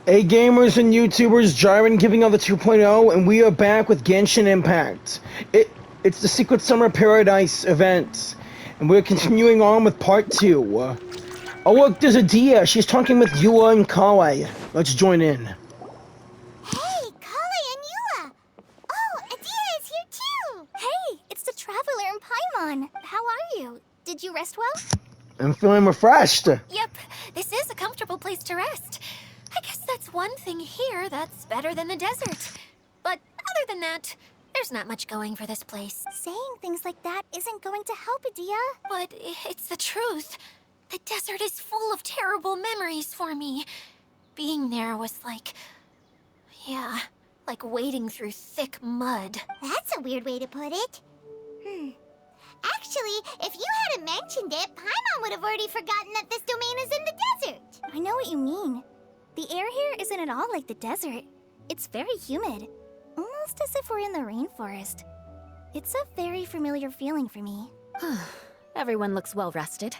Hey gamers and YouTubers, Jiren giving out the 2.0, and we are back with Genshin Impact. It's the Secret Summer Paradise event, and we're continuing on with part 2. Oh look, there's Adia. She's talking with Eula and Kale. Let's join in. Hey, Kale and Eula! Oh, Adia is here too! Hey, it's the Traveler and Paimon. How are you? Did you rest well? I'm feeling refreshed. Yep, this is a comfortable place to rest. I guess that's one thing here that's better than the desert. But other than that, there's not much going for this place. Saying things like that isn't going to help, Adia. But it's the truth. The desert is full of terrible memories for me. Being there was like... yeah, like wading through thick mud. That's a weird way to put it. Actually, if you hadn't mentioned it, Paimon would have already forgotten that this domain is in the desert. I know what you mean. The air here isn't at all like the desert. It's very humid. Almost as if we're in the rainforest. It's a very familiar feeling for me. Everyone looks well rested.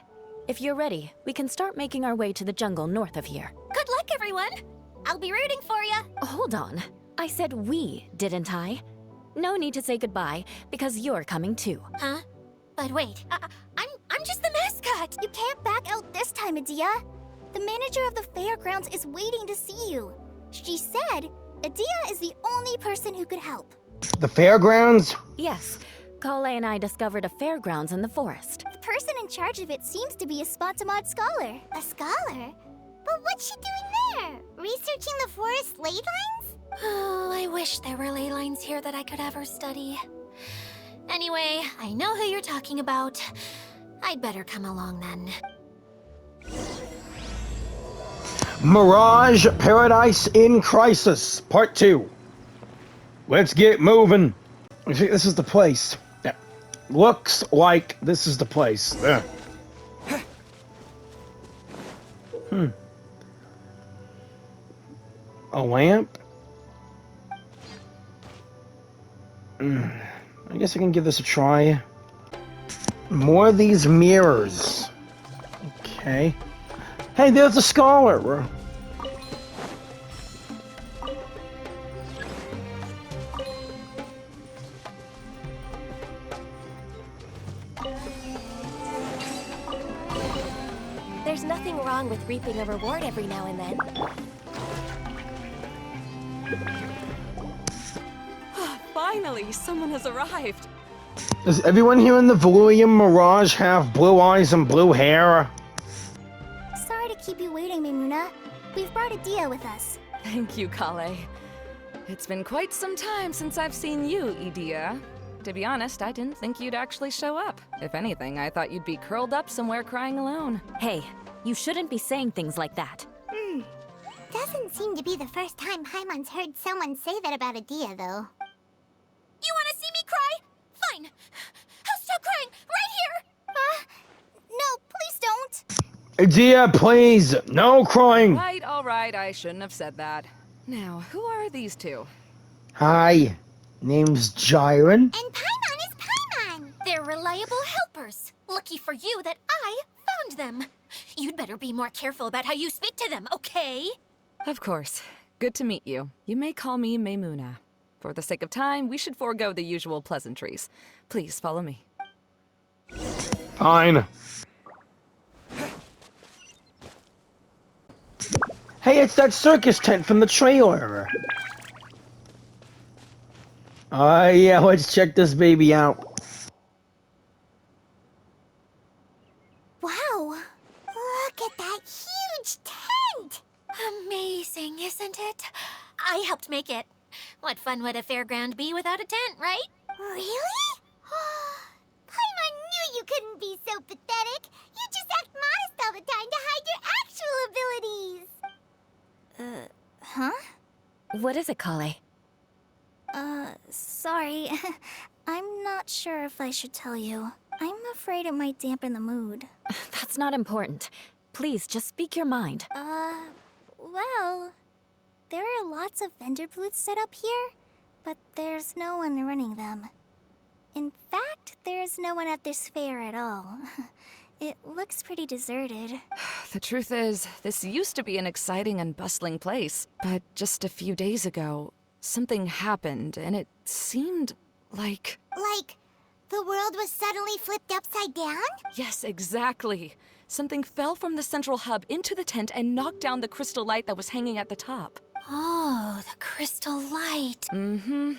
If you're ready, we can start making our way to the jungle north of here. Good luck, everyone! I'll be rooting for you. Hold on. I said we, didn't I? No need to say goodbye, because you're coming too. Huh? But wait, I'm just the mascot! You can't back out this time, Adia. The manager of the fairgrounds is waiting to see you. She said Adia is the only person who could help. The fairgrounds? Yes, Kale and I discovered a fairgrounds in the forest. The person in charge of it seems to be a Spotamod scholar. A scholar? But what's she doing there? Researching the forest ley lines? Oh, I wish there were ley lines here that I could ever study. Anyway, I know who you're talking about. I'd better come along then. Mirage Paradise in Crisis, Part 2. Let's get moving. I think this is the place. Yeah. Looks like this is the place. There. A lamp? I guess I can give this a try. More of these mirrors. Okay. Hey, there's a scholar! There's nothing wrong with reaping a reward every now and then. Finally, someone has arrived. Does everyone here in the Valuian Mirage have blue eyes and blue hair? Sorry to keep you waiting, Maimuna. We've brought Adia with us. Thank you, Kale. It's been quite some time since I've seen you, Adia. To be honest, I didn't think you'd actually show up. If anything, I thought you'd be curled up somewhere crying alone. Hey, you shouldn't be saying things like that. Doesn't seem to be the first time Paimon's heard someone say that about Adia, though. You want to see me cry? Fine. I'll stop crying right here. No, please don't. Adia, please! No crying! All right, I shouldn't have said that. Now, who are these two? Hi, name's Jiren. And Paimon is Paimon. They're reliable helpers. Lucky for you that I found them. You'd better be more careful about how you speak to them, okay? Of course. Good to meet you. You may call me Maimuna. For the sake of time, we should forego the usual pleasantries. Please follow me. Fine. Hey, it's that circus tent from the trailer. Yeah, let's check this baby out. Wow. Look at that huge tent. Amazing, isn't it? I helped make it. What fun would a fairground be without a tent, right? Really? Paimon knew you couldn't be so pathetic. You just act modest all the time to hide your actual abilities. Huh? What is it, Kale? Sorry. I'm not sure if I should tell you. I'm afraid it might dampen the mood. That's not important. Please, just speak your mind. Well, there are lots of vendor booths set up here, but there's no one running them. In fact, there's no one at this fair at all. It looks pretty deserted. The truth is, this used to be an exciting and bustling place, but just a few days ago, something happened, and it seemed like... Like, the world was suddenly flipped upside down? Yes, exactly. Something fell from the central hub into the tent and knocked down the crystal light that was hanging at the top. Oh, the crystal light. Mm-hmm.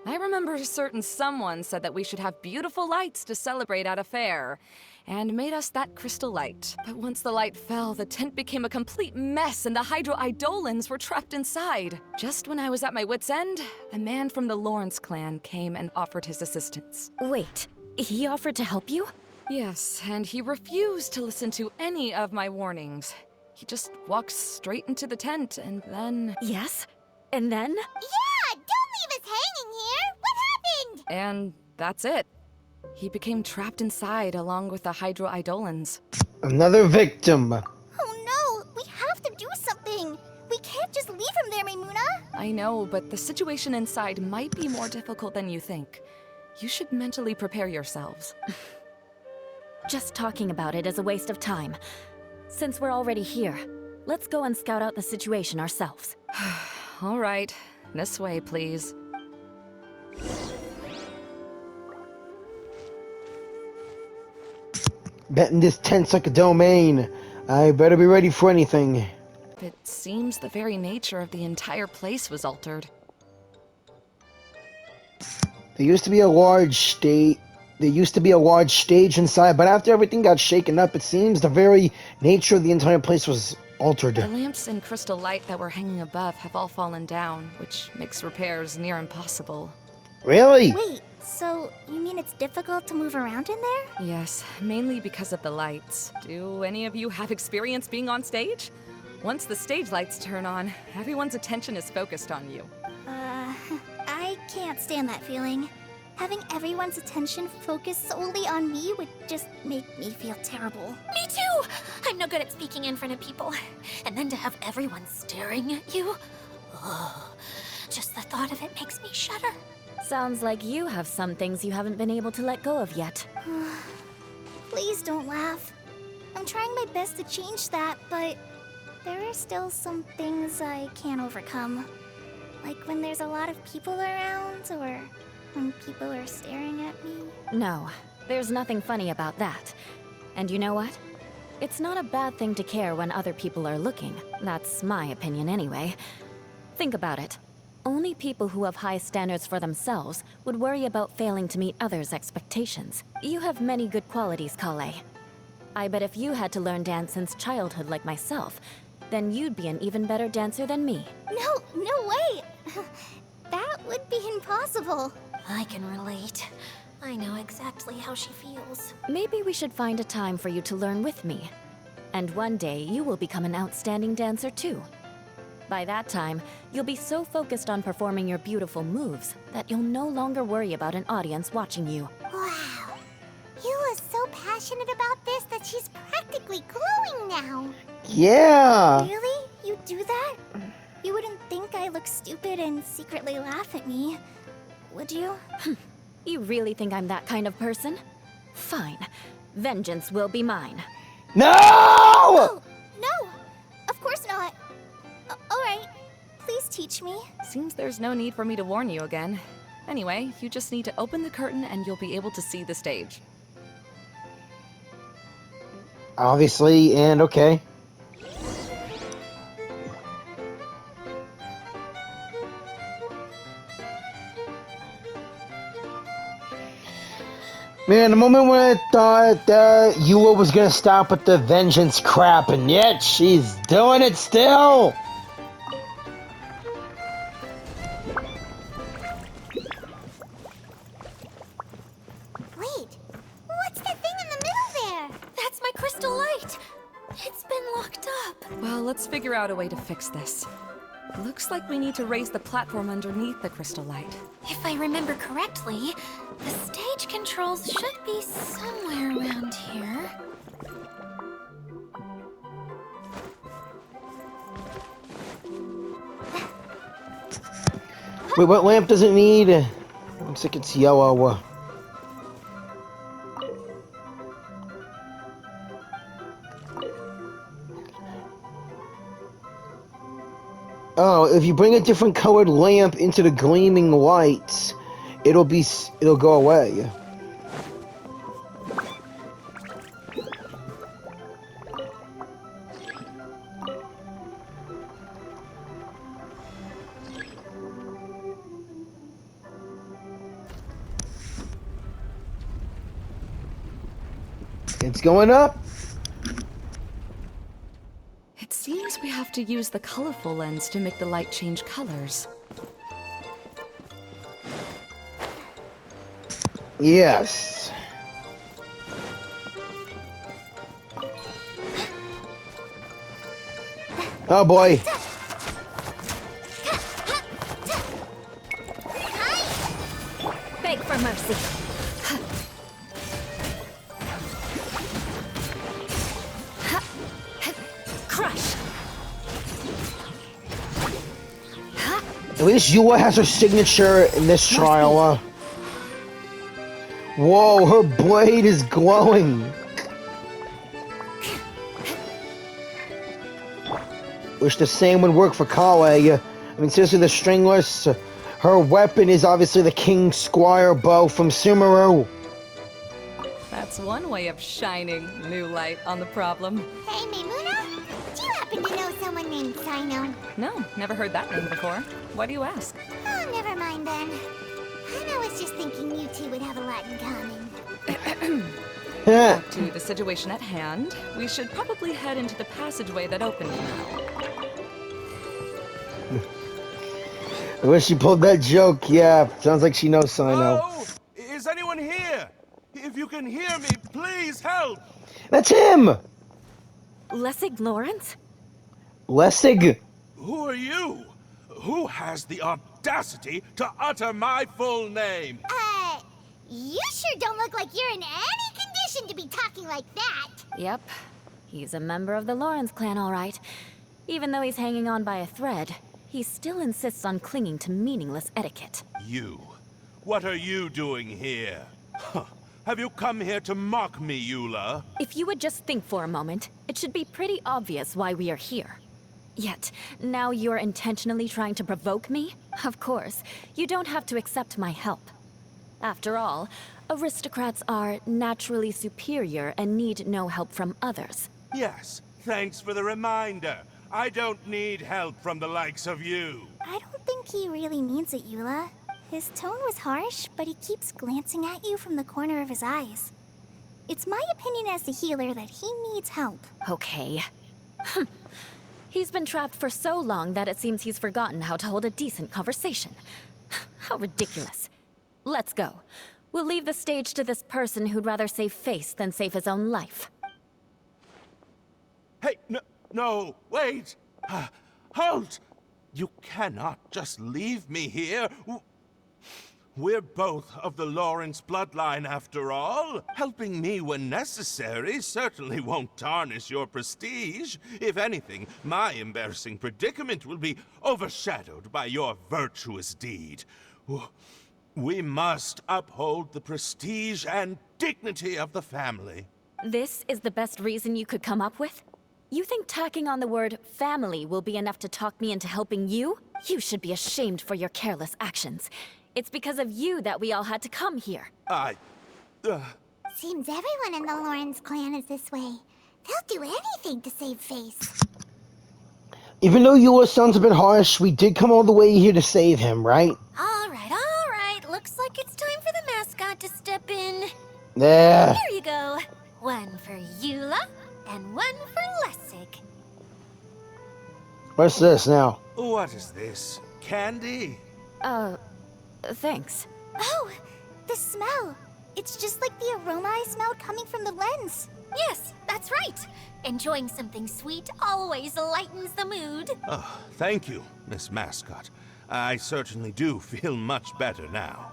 I remember a certain someone said that we should have beautiful lights to celebrate at a fair, and made us that crystal light. But once the light fell, the tent became a complete mess and the Hydro-Eidolons were trapped inside. Just when I was at my wit's end, a man from the Lawrence clan came and offered his assistance. Wait, he offered to help you? Yes, and he refused to listen to any of my warnings. He just walked straight into the tent, and then... Yes? And then? Yeah, don't leave us hanging here! What happened? And that's it. He became trapped inside along with the Hydro-Eidolons. Another victim. Oh no, we have to do something! We can't just leave him there, Maimuna! I know, but the situation inside might be more difficult than you think. You should mentally prepare yourselves. Just talking about it is a waste of time. Since we're already here, let's go and scout out the situation ourselves. All right, this way, please. Betting this tent's like a domain. I better be ready for anything. It seems the very nature of the entire place was altered. There used to be a large stage inside, but after everything got shaken up, it seems the very nature of the entire place was altered. The lamps and crystal light that were hanging above have all fallen down, which makes repairs near impossible. Really? Wait, so you mean it's difficult to move around in there? Yes, mainly because of the lights. Do any of you have experience being on stage? Once the stage lights turn on, everyone's attention is focused on you. I can't stand that feeling. Having everyone's attention focused solely on me would just make me feel terrible. Me too! I'm no good at speaking in front of people. And then to have everyone staring at you? Oh, just the thought of it makes me shudder. Sounds like you have some things you haven't been able to let go of yet. Please don't laugh. I'm trying my best to change that, but there are still some things I can't overcome. Like when there's a lot of people around, or when people are staring at me. No, there's nothing funny about that. And you know what? It's not a bad thing to care when other people are looking. That's my opinion anyway. Think about it. Only people who have high standards for themselves would worry about failing to meet others' expectations. You have many good qualities, Kale. I bet if you had to learn dance since childhood like myself, then you'd be an even better dancer than me. No way! That would be impossible. I can relate. I know exactly how she feels. Maybe we should find a time for you to learn with me. And one day, you will become an outstanding dancer too. By that time, you'll be so focused on performing your beautiful moves that you'll no longer worry about an audience watching you. Wow. Eula's so passionate about this that she's practically glowing now. Yeah. Really? You do that? You wouldn't think I look stupid and secretly laugh at me, would you? You really think I'm that kind of person? Fine. Vengeance will be mine. No! Oh, no! Of course not. Alright, please teach me. Seems there's no need for me to warn you again. Anyway, you just need to open the curtain and you'll be able to see the stage. Obviously, and okay. Man, the moment when I thought Eula was gonna stop with the vengeance crap, and yet she's doing it still! Wait, what's that thing in the middle there? That's my crystal light! It's been locked up. Well, let's figure out a way to fix this. Looks like we need to raise the platform underneath the crystal light. If I remember correctly, the stage controls should be somewhere around here. Wait, what lamp does it need? Looks like it's yellow. Oh, if you bring a different colored lamp into the gleaming lights, it'll go away. It's going up. It seems we have to use the colorful lens to make the light change colors. Yes. Oh boy. Beg for mercy. Crush. At least Eula has her signature in this trial. Whoa, her blade is glowing. Wish the same would work for Kale. I mean, seriously, the stringless. Her weapon is obviously the King Squire bow from Sumeru. That's one way of shining new light on the problem. Hey, Maimuna, do you happen to know someone named Sino? No, never heard that name before. Why do you ask? Oh, never mind then. I was just thinking you two would have a lot in common. Back to the situation at hand. We should probably head into the passageway that opened now. I wish she pulled that joke. Yeah, sounds like she knows Sino. Oh, is anyone here? If you can hear me, please help! That's him! Lessig Lawrence? Lessig? Who are you? Who has the audacity to utter my full name? You sure don't look like you're in any condition to be talking like that. Yep. He's a member of the Lawrence clan, all right. Even though he's hanging on by a thread, he still insists on clinging to meaningless etiquette. You. What are you doing here? Huh. Have you come here to mock me, Eula? If you would just think for a moment, it should be pretty obvious why we are here. Yet, now you're intentionally trying to provoke me? Of course, you don't have to accept my help. After all, aristocrats are naturally superior and need no help from others. Yes, thanks for the reminder. I don't need help from the likes of you. I don't think he really means it, Eula. His tone was harsh, but he keeps glancing at you from the corner of his eyes. It's my opinion as the healer that he needs help. Okay. He's been trapped for so long that it seems he's forgotten how to hold a decent conversation. How ridiculous. Let's go. We'll leave the stage to this person who'd rather save face than save his own life. Hey, no, wait! Halt! You cannot just leave me here. We're both of the Lawrence bloodline after all. Helping me when necessary certainly won't tarnish your prestige. If anything, my embarrassing predicament will be overshadowed by your virtuous deed. We must uphold the prestige and dignity of the family. This is the best reason you could come up with? You think tacking on the word family will be enough to talk me into helping you? You should be ashamed for your careless actions. It's because of you that we all had to come here. Seems everyone in the Lawrence clan is this way. They'll do anything to save face. Even though Eula sounds a bit harsh, we did come all the way here to save him, right? All right. Looks like it's time for the mascot to step in. There. Here you go. One for Eula and one for Lessig. What's this now? What is this? Candy? Thanks. Oh, the smell. It's just like the aroma I smelled coming from the lens. Yes, that's right. Enjoying something sweet always lightens the mood. Oh, thank you, Miss Mascot. I certainly do feel much better now.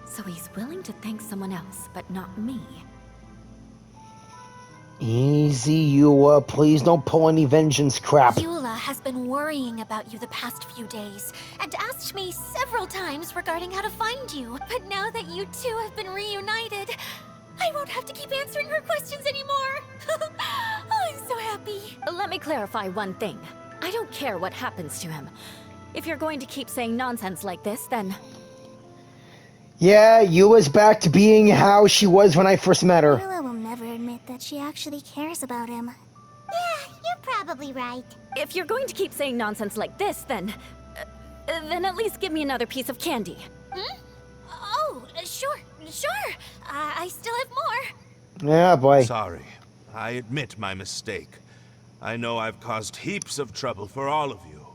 So he's willing to thank someone else, but not me. Easy, Eula. Please don't pull any vengeance crap. Eula has been worrying about you the past few days and asked me several times regarding how to find you. But now that you two have been reunited, I won't have to keep answering her questions anymore. Oh, I'm so happy. Let me clarify one thing. I don't care what happens to him. If you're going to keep saying nonsense like this, then... Yeah, Eula's back to being how she was when I first met her. Eula will never admit that she actually cares about him. Yeah, you're probably right. If you're going to keep saying nonsense like this, then at least give me another piece of candy. Hmm? Oh, sure. I still have more. Yeah, boy. Sorry. I admit my mistake. I know I've caused heaps of trouble for all of you.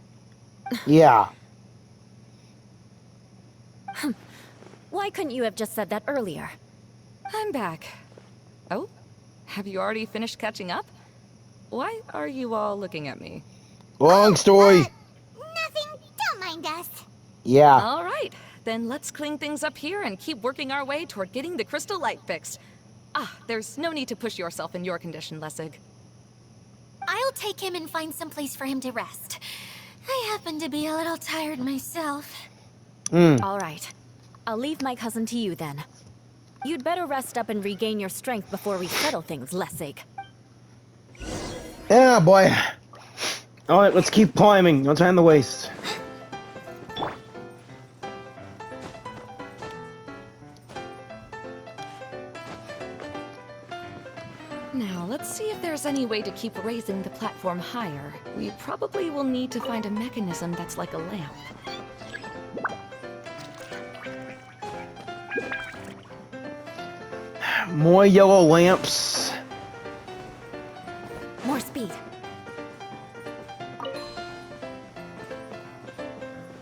Yeah. Why couldn't you have just said that earlier? I'm back. Oh? Have you already finished catching up? Why are you all looking at me? Long story. Nothing. Don't mind us. Yeah. All right, then let's clean things up here and keep working our way toward getting the crystal light fixed. There's no need to push yourself in your condition, Lessig. I'll take him and find some place for him to rest. I happen to be a little tired myself. All right. I'll leave my cousin to you then. You'd better rest up and regain your strength before we settle things, Lessig. Yeah, boy. Alright, let's keep climbing. No time to waste. Now, let's see if there's any way to keep raising the platform higher. We probably will need to find a mechanism that's like a lamp. More yellow lamps. More speed.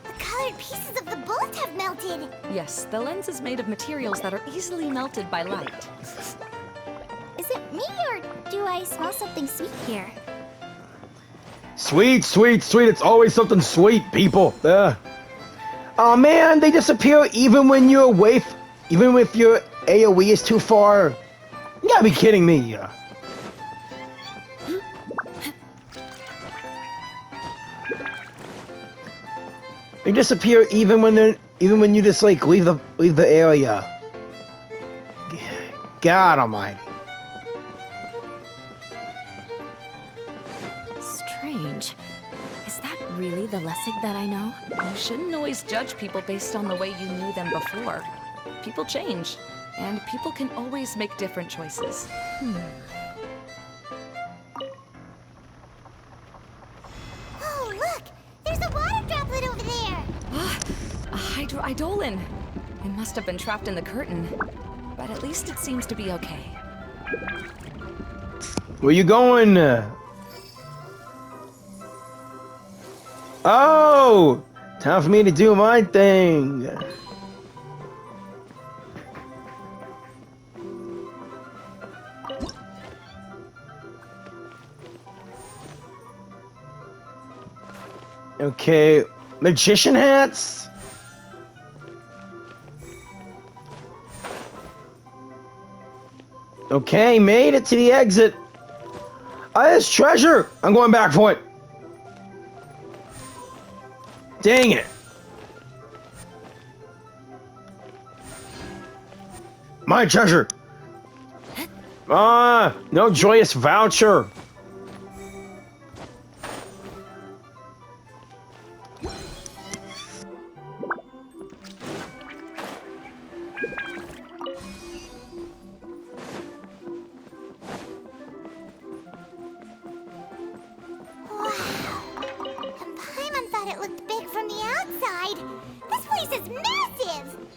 The colored pieces of the bullet have melted. Yes, the lens is made of materials that are easily melted by light. Is it me, or do I smell something sweet here? Sweet, sweet, sweet. It's always something sweet, people. Oh man, they disappear even when you're away. Even if your AoE is too far. You gotta be kidding me. They disappear even when you just like leave the area. God Almighty. Strange. Is that really the Lessig that I know? You shouldn't always judge people based on the way you knew them before. People change, and people can always make different choices. Oh, look! There's a water droplet over there! A hydroidolin. It must have been trapped in the curtain, but at least it seems to be okay. Where you going? Oh! Time for me to do my thing. Okay, magician hats? Okay, made it to the exit. There's treasure! I'm going back for it. Dang it. My treasure. No joyous voucher.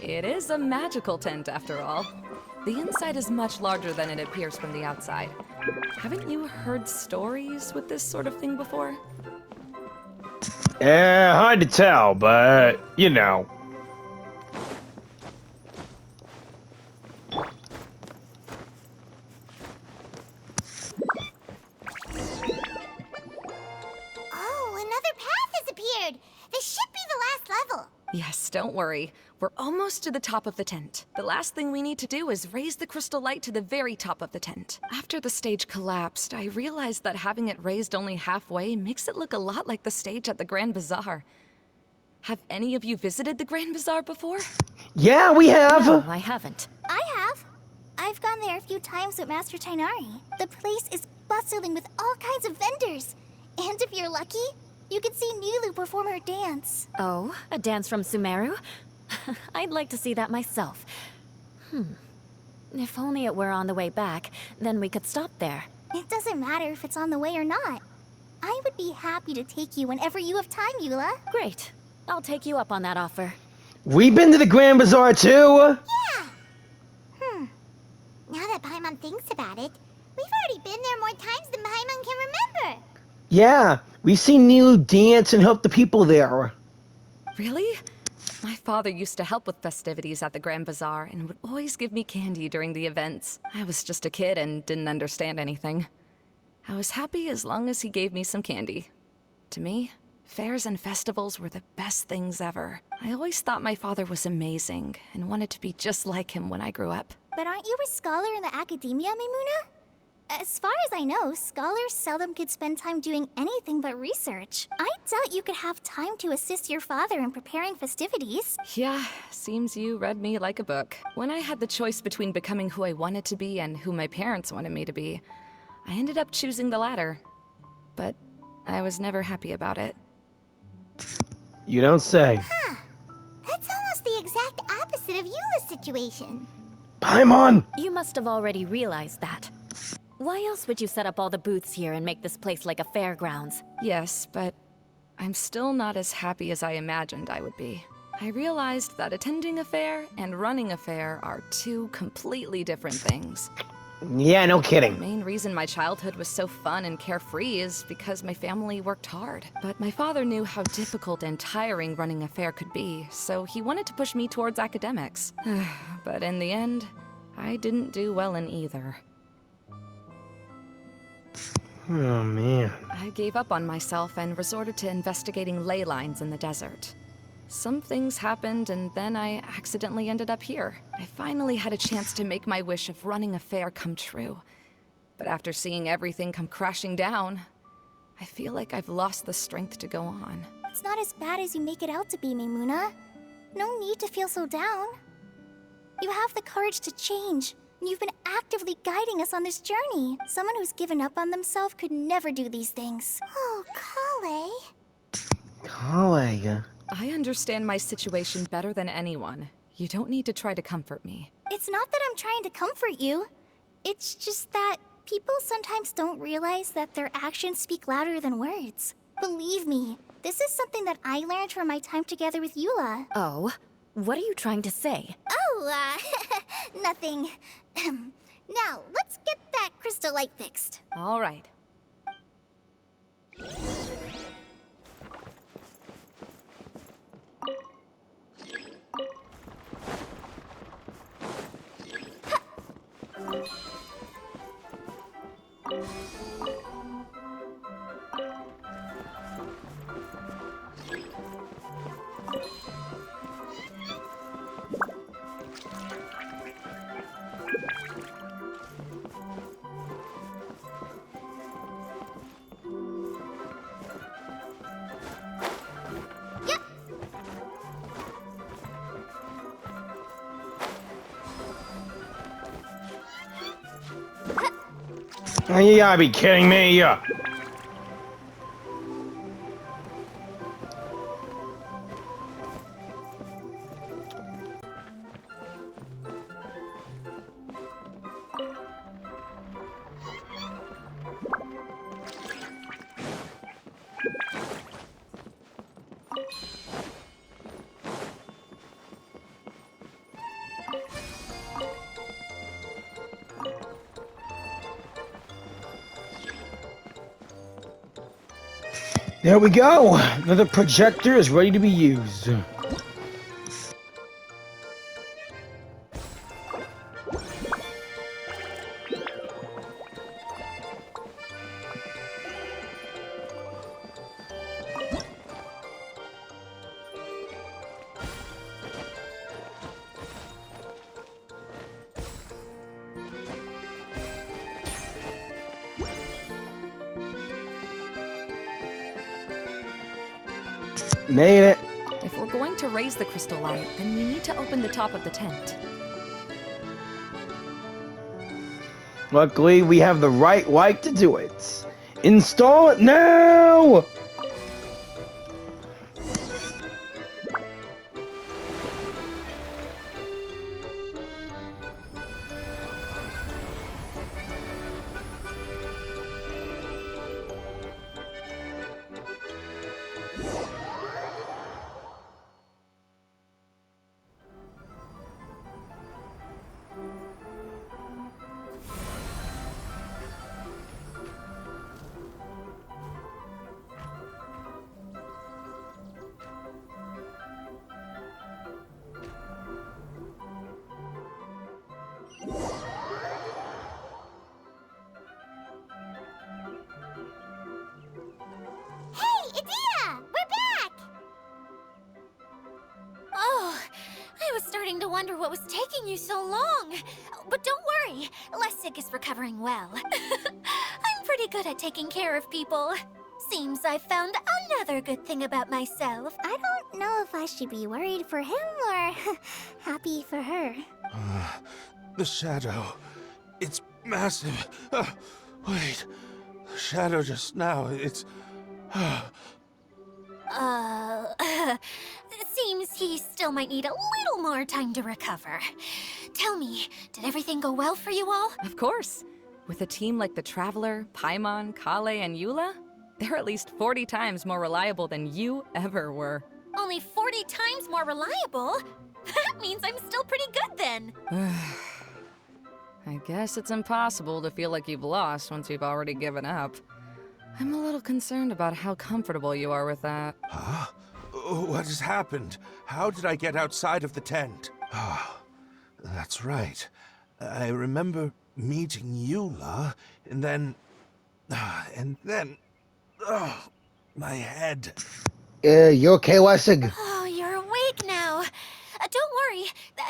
It is a magical tent, after all. The inside is much larger than it appears from the outside. Haven't you heard stories with this sort of thing before? Hard to tell, but, you know. Oh, another path has appeared! This should be the last level. Yes, don't worry. We're almost to the top of the tent. The last thing we need to do is raise the crystal light to the very top of the tent. After the stage collapsed, I realized that having it raised only halfway makes it look a lot like the stage at the Grand Bazaar. Have any of you visited the Grand Bazaar before? Yeah, we have. No, I haven't. I have. I've gone there a few times with Master Tainari. The place is bustling with all kinds of vendors. And if you're lucky, You can see Nilu perform her dance. Oh, a dance from Sumeru? I'd like to see that myself. If only it were on the way back, then we could stop there. It doesn't matter if it's on the way or not. I would be happy to take you whenever you have time, Eula. Great. I'll take you up on that offer. We've been to the Grand Bazaar too. Yeah. Now that Paimon thinks about it, we've already been there more times than Paimon can remember. Yeah, we've seen Nilu dance and help the people there. Really? My father used to help with festivities at the Grand Bazaar and would always give me candy during the events. I was just a kid and didn't understand anything. I was happy as long as he gave me some candy. To me, fairs and festivals were the best things ever. I always thought my father was amazing and wanted to be just like him when I grew up. But aren't you a scholar in the academia, Maimuna? As far as I know, scholars seldom could spend time doing anything but research. I doubt you could have time to assist your father in preparing festivities. Yeah, seems you read me like a book. When I had the choice between becoming who I wanted to be and who my parents wanted me to be, I ended up choosing the latter. But I was never happy about it. You don't say. That's almost the exact opposite of Eula's situation. Paimon! You must have already realized that. Why else would you set up all the booths here and make this place like a fairgrounds? Yes, but I'm still not as happy as I imagined I would be. I realized that attending a fair and running a fair are two completely different things. Yeah, no The kidding. main reason my childhood was so fun and carefree is because my family worked hard. But my father knew how difficult and tiring running a fair could be, so he wanted to push me towards academics. But in the end, I didn't do well in either. Oh, man. I gave up on myself and resorted to investigating ley lines in the desert. Some things happened, and then I accidentally ended up here. I finally had a chance to make my wish of running a fair come true. But after seeing everything come crashing down, I feel like I've lost the strength to go on. It's not as bad as you make it out to be, Maimuna. No need to feel so down. You have the courage to change, and you've been actively guiding us on this journey. Someone who's given up on themselves could never do these things. Oh, Kale. Colleague. I understand my situation better than anyone. You don't need to try to comfort me. It's not that I'm trying to comfort you. It's just that people sometimes don't realize that their actions speak louder than words. Believe me, this is something that I learned from my time together with Eula. Oh, what are you trying to say? Oh, nothing. Now, let's get that crystal light fixed. All right. Oh, you gotta be kidding me. There we go. Another projector is ready to be used. Made it. If we're going to raise the crystal light, then we need to open the top of the tent. Luckily, we have the right light to do it. Install it now! was starting to wonder what was taking you so long. But don't worry, Lessig is recovering well. I'm pretty good at taking care of people. Seems I've found another good thing about myself. I don't know if I should be worried for him or happy for her. The shadow. It's massive. Wait. The shadow just now. It's... Seems he still might need a little more time to recover. Tell me, did everything go well for you all? Of course. With a team like the Traveler, Paimon, Kale, and Eula, they're at least 40 times more reliable than you ever were. Only 40 times more reliable? That means I'm still pretty good then. I guess it's impossible to feel like you've lost once you've already given up. I'm a little concerned about how comfortable you are with that. Huh? What has happened? How did I get outside of the tent? Ah, that's right. I remember meeting Eula, and then... my head. You okay, Lessig? Oh, you're awake now. Don't worry,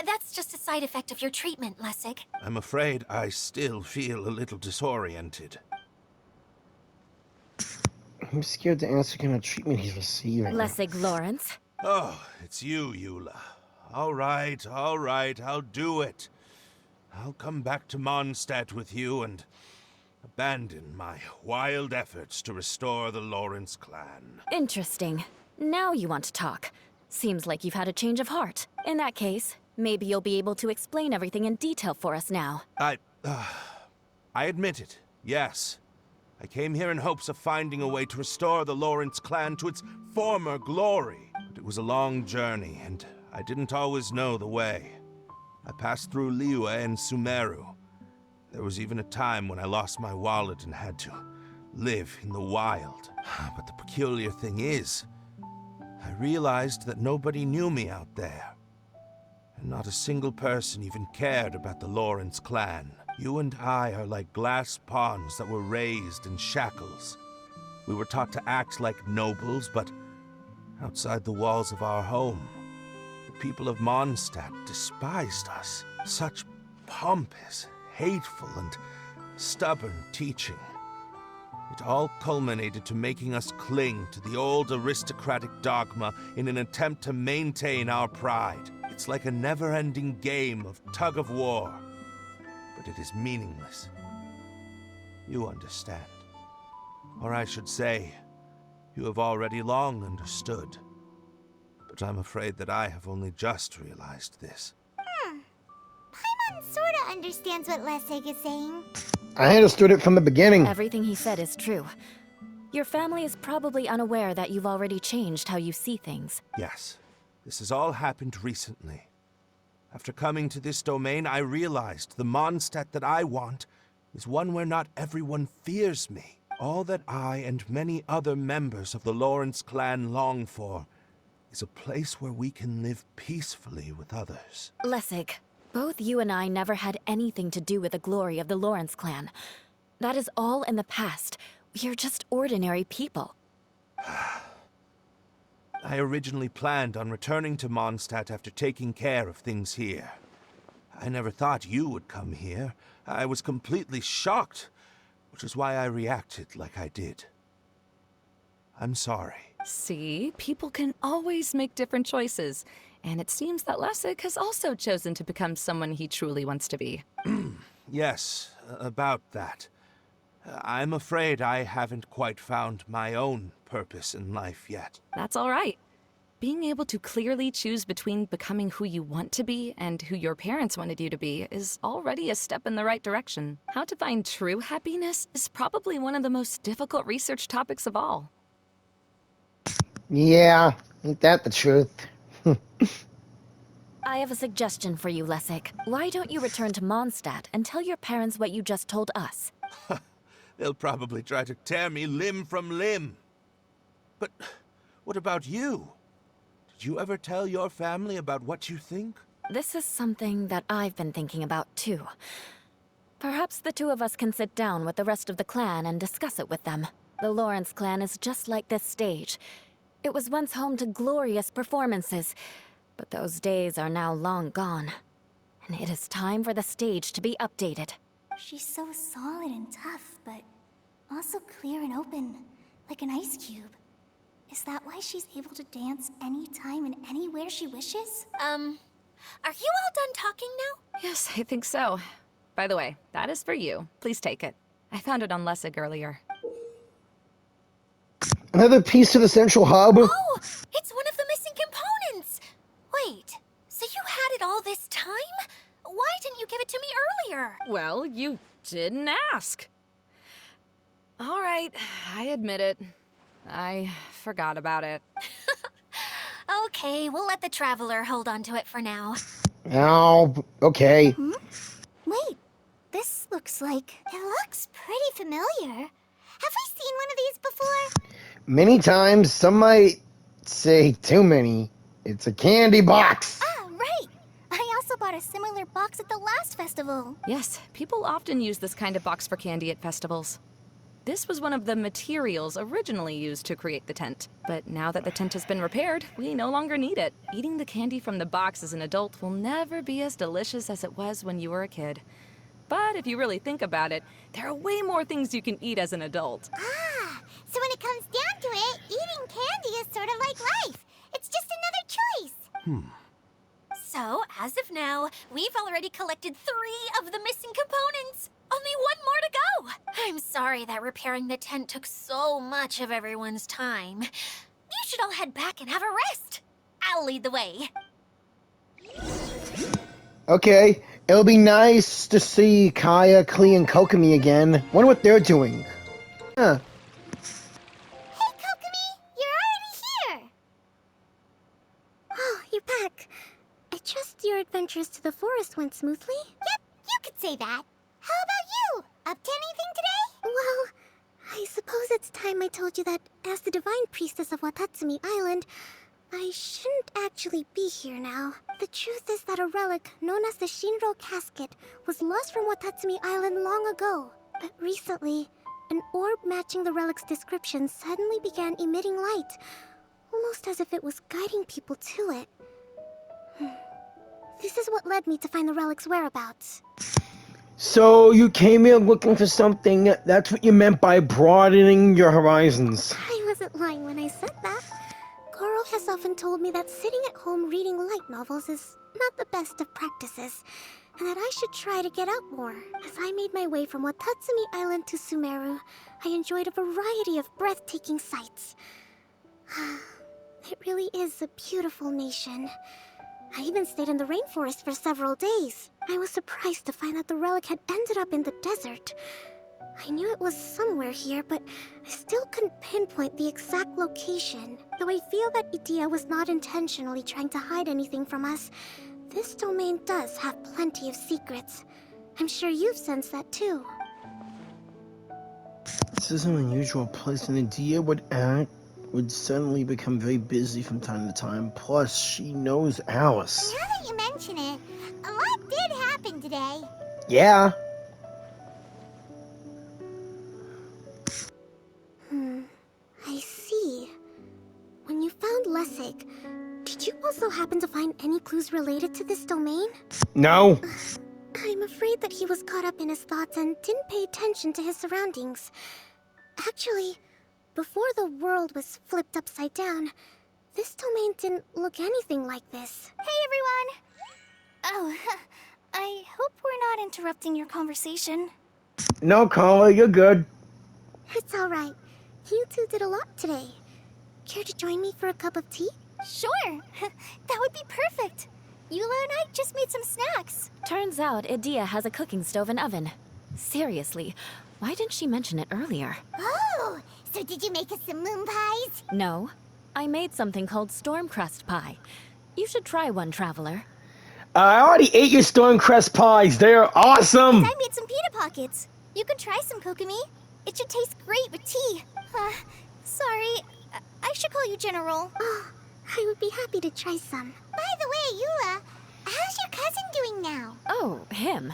that's just a side effect of your treatment, Lessig. I'm afraid I still feel a little disoriented. I'm scared to ask what kind of treatment he's receiving. Lessig Lawrence. Oh, it's you, Eula. All right, I'll do it. I'll come back to Mondstadt with you and abandon my wild efforts to restore the Lawrence clan. Interesting. Now you want to talk. Seems like you've had a change of heart. In that case, maybe you'll be able to explain everything in detail for us now. I admit it, yes. I came here in hopes of finding a way to restore the Lawrence clan to its former glory. But it was a long journey, and I didn't always know the way. I passed through Liyue and Sumeru. There was even a time when I lost my wallet and had to live in the wild. But the peculiar thing is, I realized that nobody knew me out there. And not a single person even cared about the Lawrence clan. You and I are like glass pawns that were raised in shackles. We were taught to act like nobles, but outside the walls of our home, the people of Mondstadt despised us. Such pompous, hateful, and stubborn teaching. It all culminated to making us cling to the old aristocratic dogma in an attempt to maintain our pride. It's like a never-ending game of tug-of-war, but it is meaningless. You understand. Or I should say, you have already long understood. But I'm afraid that I have only just realized this. Paimon sorta understands what Lessig is saying. I understood it from the beginning. Everything he said is true. Your family is probably unaware that you've already changed how you see things. Yes, this has all happened recently. After coming to this domain, I realized the Mondstadt that I want is one where not everyone fears me. All that I and many other members of the Lawrence clan long for is a place where we can live peacefully with others. Lessig, both you and I never had anything to do with the glory of the Lawrence clan. That is all in the past. We are just ordinary people. I originally planned on returning to Mondstadt after taking care of things here. I never thought you would come here. I was completely shocked, which is why I reacted like I did. I'm sorry. See, people can always make different choices. And it seems that Lessig has also chosen to become someone he truly wants to be. Yes, about that. I'm afraid I haven't quite found my own purpose in life yet. That's all right. Being able to clearly choose between becoming who you want to be and who your parents wanted you to be is already a step in the right direction. How to find true happiness is probably one of the most difficult research topics of all. Yeah, ain't that the truth? I have a suggestion for you, Lessig. Why don't you return to Mondstadt and tell your parents what you just told us? They'll probably try to tear me limb from limb. But what about you? Did you ever tell your family about what you think? This is something that I've been thinking about, too. Perhaps the two of us can sit down with the rest of the clan and discuss it with them. The Lawrence clan is just like this stage. It was once home to glorious performances, But those days are now long gone. And it is time for the stage to be updated. She's so solid and tough, but also clear and open, like an ice cube. Is that why she's able to dance anytime and anywhere she wishes? Are you all done talking now? Yes, I think so. By the way, that is for you. Please take it. I found it on Lessig earlier. Another piece to the central hub. Oh, it's one of the missing components! Wait, so you had it all this time? Why didn't you give it to me earlier? Well, you didn't ask. All right, I admit it. I forgot about it. Okay, we'll let the Traveler hold on to it for now. Oh, okay. Wait, this looks like... It looks pretty familiar. Have we seen one of these before? Many times, some might say too many. It's a candy box. Ah, right! I also bought a similar box at the last festival. Yes, people often use this kind of box for candy at festivals. This was one of the materials originally used to create the tent. But now that the tent has been repaired, we no longer need it. Eating the candy from the box as an adult will never be as delicious as it was when you were a kid. But if you really think about it, there are way more things you can eat as an adult. Ah, so when it comes down to it, eating candy is sort of like life. It's just another choice. So, as of now, we've already collected 3 of the missing components. Only 1 more to go. I'm sorry that repairing the tent took so much of everyone's time. You should all head back and have a rest. I'll lead the way. Okay, it'll be nice to see Kaya, Klee, and Kokomi again. Wonder what they're doing. Huh. Hey, Kokomi! You're already here! Oh, you're back. I trust your adventures to the forest went smoothly? Yep, you could say that. How about you? Up to anything today? Well, I suppose it's time I told you that as the divine priestess of Watatsumi Island, I shouldn't actually be here now. The truth is that a relic known as the Shinro Casket was lost from Watatsumi Island long ago. But recently, an orb matching the relic's description suddenly began emitting light, almost as if it was guiding people to it. This is what led me to find the relic's whereabouts. So you came here looking for something. That's what you meant by broadening your horizons. I wasn't lying when I said that. Goro has often told me that sitting at home reading light novels is not the best of practices, and that I should try to get out more. As I made my way from Watatsumi Island to Sumeru, I enjoyed a variety of breathtaking sights. It really is a beautiful nation. I even stayed in the rainforest for several days. I was surprised to find that the relic had ended up in the desert. I knew it was somewhere here, but I still couldn't pinpoint the exact location. Though I feel that Idia was not intentionally trying to hide anything from us, this domain does have plenty of secrets. I'm sure you've sensed that too. This is an unusual place, and Idia would suddenly become very busy from time to time. Plus, she knows Alice. Now that you mention it, a lot did happen today. Yeah. I see. When you found Lessig, did you also happen to find any clues related to this domain? No. I'm afraid that he was caught up in his thoughts and didn't pay attention to his surroundings. Actually, before the world was flipped upside down, this domain didn't look anything like this. Hey everyone! Oh, I hope we're not interrupting your conversation. No, Carla, you're good. It's alright. You two did a lot today. Care to join me for a cup of tea? Sure! That would be perfect! Eula and I just made some snacks. Turns out Idia has a cooking stove and oven. Seriously, why didn't she mention it earlier? Oh! So did you make us some moon pies? No, I made something called storm crust pie. You should try one, Traveler. I already ate your Stormcrest pies. They're awesome. I made some pita pockets. You could try some, Kokomi. It should taste great with tea. Sorry. I should call you General. Oh, I would be happy to try some. By the way, Eula, how's your cousin doing now? Oh, him.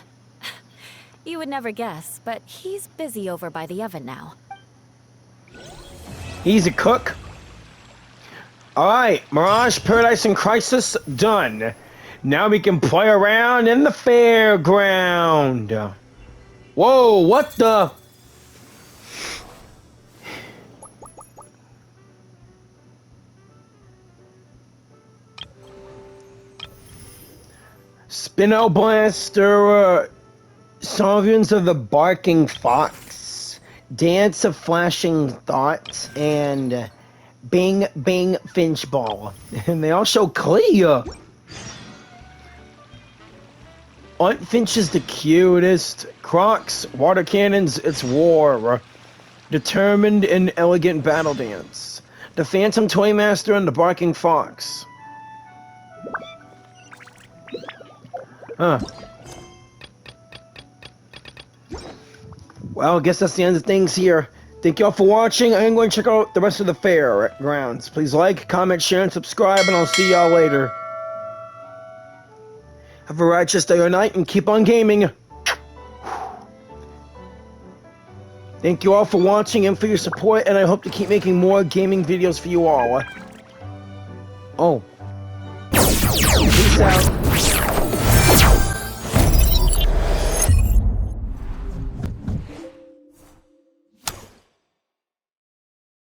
You would never guess, but he's busy over by the oven now. He's a cook. Alright, Mirage, Paradise, and Crisis done. Now we can play around in the fairground. Whoa, what the? Spino Blaster, Sovereigns of the Barking Fox, Dance of Flashing Thoughts, and Bing Bing Finchball. And they all show clear. Aunt Finch is the cutest. Crocs, water cannons, it's war. Determined and elegant battle dance. The Phantom Toymaster and the Barking Fox. Huh. Well, I guess that's the end of things here. Thank y'all for watching. I'm going to check out the rest of the fairgrounds. Please like, comment, share, and subscribe, and I'll see y'all later. Have a righteous day or night, and keep on gaming. Thank you all for watching and for your support, and I hope to keep making more gaming videos for you all. Oh. Peace out.